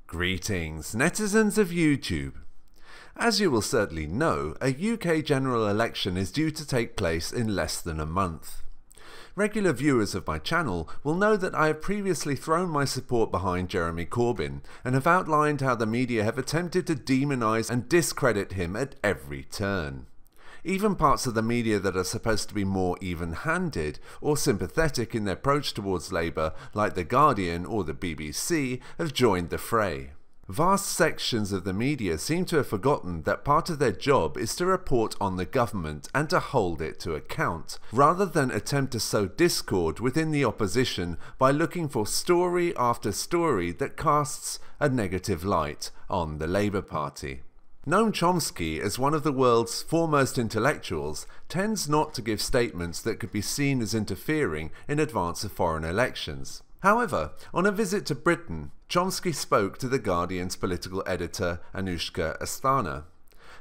Greetings, netizens of YouTube. As you will certainly know, a UK general election is due to take place in less than a month. Regular viewers of my channel will know that I have previously thrown my support behind Jeremy Corbyn and have outlined how the media have attempted to demonise and discredit him at every turn. Even parts of the media that are supposed to be more even-handed or sympathetic in their approach towards Labour, like the Guardian or the BBC, have joined the fray. Vast sections of the media seem to have forgotten that part of their job is to report on the government and to hold it to account, rather than attempt to sow discord within the opposition by looking for story after story that casts a negative light on the Labour Party. Noam Chomsky, as one of the world's foremost intellectuals, tends not to give statements that could be seen as interfering in advance of foreign elections. However, on a visit to Britain, Chomsky spoke to the Guardian's political editor Anushka Asthana,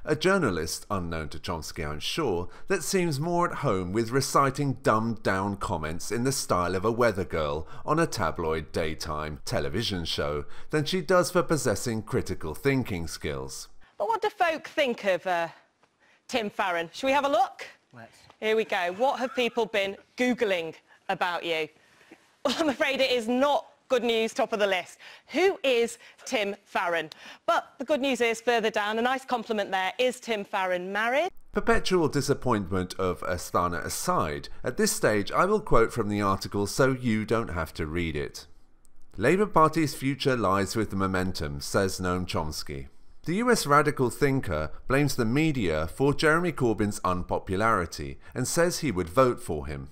a journalist, unknown to Chomsky I'm sure, that seems more at home with reciting dumbed-down comments in the style of a weather girl on a tabloid daytime television show than she does for possessing critical thinking skills. But what do folk think of Tim Farron? Shall we have a look? Let's. Here we go. What have people been Googling about you? Well, I'm afraid it is not good news top of the list. Who is Tim Farron? But the good news is, further down, a nice compliment there, is Tim Farron married? Perpetual disappointment of Asthana aside, at this stage I will quote from the article so you don't have to read it. Labour Party's future lies with the momentum, says Noam Chomsky. The US radical thinker blames the media for Jeremy Corbyn's unpopularity and says he would vote for him.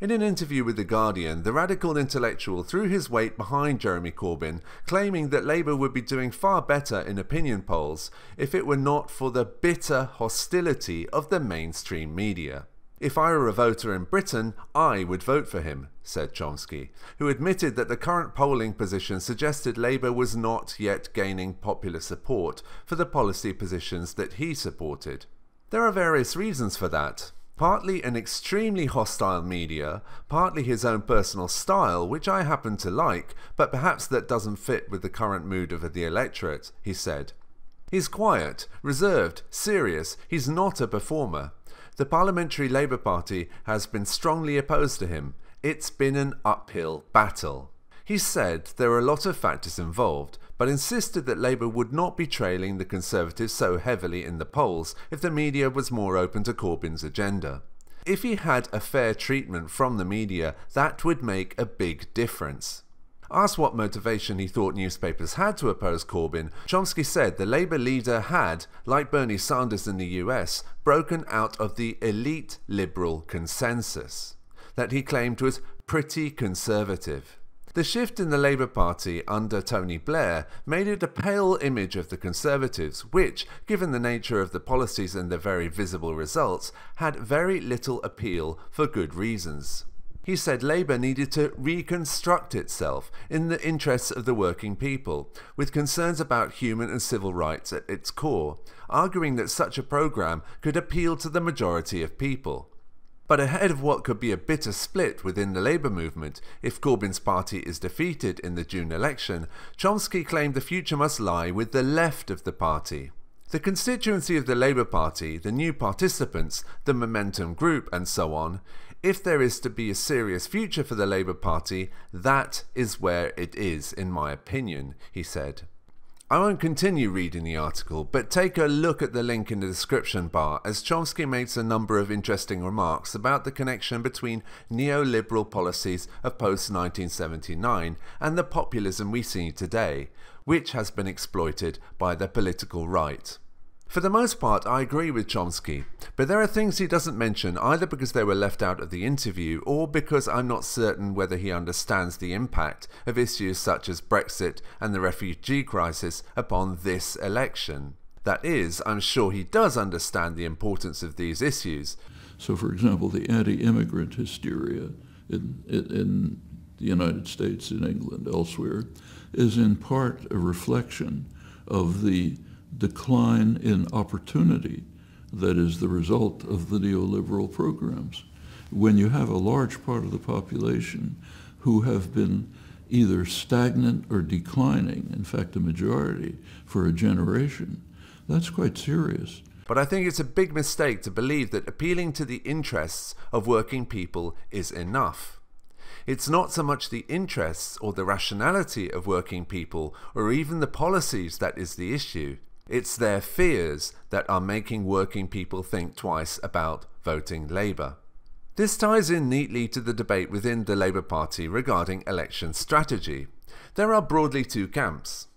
In an interview with The Guardian, the radical intellectual threw his weight behind Jeremy Corbyn, claiming that Labour would be doing far better in opinion polls if it were not for the bitter hostility of the mainstream media. If I were a voter in Britain, I would vote for him, said Chomsky, who admitted that the current polling position suggested Labour was not yet gaining popular support for the policy positions that he supported. There are various reasons for that. Partly an extremely hostile media, partly his own personal style, which I happen to like, but perhaps that doesn't fit with the current mood of the electorate, he said. He's quiet, reserved, serious, he's not a performer. The Parliamentary Labour Party has been strongly opposed to him. It's been an uphill battle. He said there are a lot of factors involved, but insisted that Labour would not be trailing the Conservatives so heavily in the polls if the media was more open to Corbyn's agenda. If he had a fair treatment from the media, that would make a big difference. Asked what motivation he thought newspapers had to oppose Corbyn, Chomsky said the Labour leader had, like Bernie Sanders in the US, broken out of the elite liberal consensus that he claimed was pretty conservative. The shift in the Labour Party under Tony Blair made it a pale image of the Conservatives, which, given the nature of the policies and their very visible results, had very little appeal for good reasons. He said Labour needed to reconstruct itself in the interests of the working people, with concerns about human and civil rights at its core, arguing that such a programme could appeal to the majority of people. But ahead of what could be a bitter split within the Labour movement if Corbyn's party is defeated in the June election, Chomsky claimed the future must lie with the left of the party. The constituency of the Labour Party, the new participants, the Momentum Group and so on, if there is to be a serious future for the Labour Party, that is where it is, in my opinion, he said. I won't continue reading the article, but take a look at the link in the description bar as Chomsky makes a number of interesting remarks about the connection between neoliberal policies of post-1979 and the populism we see today, which has been exploited by the political right. For the most part, I agree with Chomsky, but there are things he doesn't mention either because they were left out of the interview or because I'm not certain whether he understands the impact of issues such as Brexit and the refugee crisis upon this election. That is, I'm sure he does understand the importance of these issues. So, for example, the anti-immigrant hysteria in the United States, in England, elsewhere, is in part a reflection of the decline in opportunity that is the result of the neoliberal programs. When you have a large part of the population who have been either stagnant or declining, in fact a majority, for a generation, that's quite serious. But I think it's a big mistake to believe that appealing to the interests of working people is enough. It's not so much the interests or the rationality of working people or even the policies that is the issue. It's their fears that are making working people think twice about voting Labour. This ties in neatly to the debate within the Labour Party regarding election strategy. There are broadly two camps.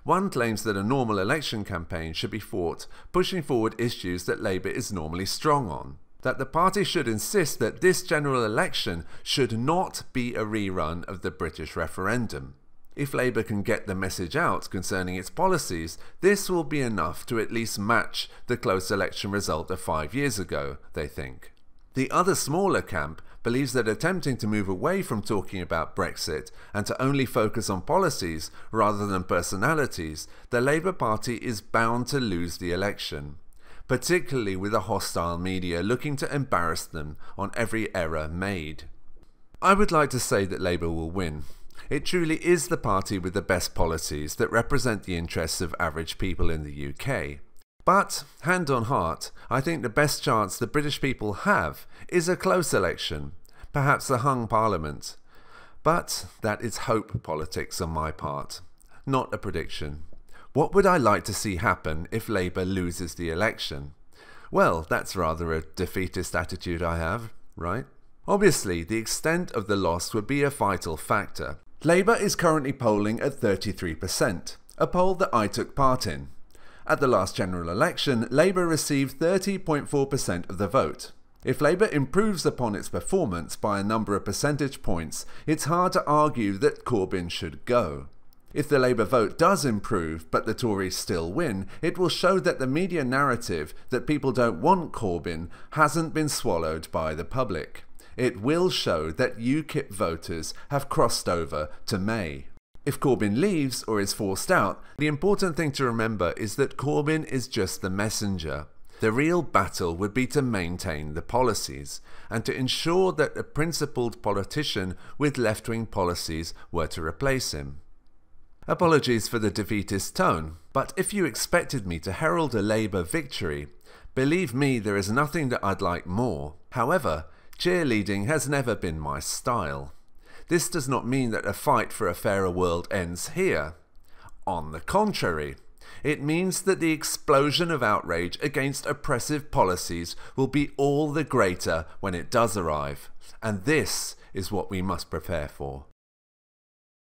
One claims that a normal election campaign should be fought pushing forward issues that Labour is normally strong on, that the party should insist that this general election should not be a rerun of the British referendum. If Labour can get the message out concerning its policies, this will be enough to at least match the close election result of 5 years ago, they think. The other smaller camp believes that attempting to move away from talking about Brexit and to only focus on policies rather than personalities, the Labour Party is bound to lose the election, particularly with a hostile media looking to embarrass them on every error made. I would like to say that Labour will win. It truly is the party with the best policies that represent the interests of average people in the UK. But, hand on heart, I think the best chance the British people have is a close election, perhaps a hung parliament. But that is hope politics on my part, not a prediction. What would I like to see happen if Labour loses the election? Well, that's rather a defeatist attitude I have, right? Obviously, the extent of the loss would be a vital factor. Labour is currently polling at 33%, a poll that I took part in. At the last general election, Labour received 30.4% of the vote. If Labour improves upon its performance by a number of percentage points, it's hard to argue that Corbyn should go. If the Labour vote does improve, but the Tories still win, it will show that the media narrative that people don't want Corbyn hasn't been swallowed by the public. It will show that UKIP voters have crossed over to May. If Corbyn leaves or is forced out, the important thing to remember is that Corbyn is just the messenger. The real battle would be to maintain the policies, and to ensure that a principled politician with left-wing policies were to replace him. Apologies for the defeatist tone, but if you expected me to herald a Labour victory, believe me, there is nothing that I'd like more. However, cheerleading has never been my style. This does not mean that a fight for a fairer world ends here. On the contrary, it means that the explosion of outrage against oppressive policies will be all the greater when it does arrive, and this is what we must prepare for.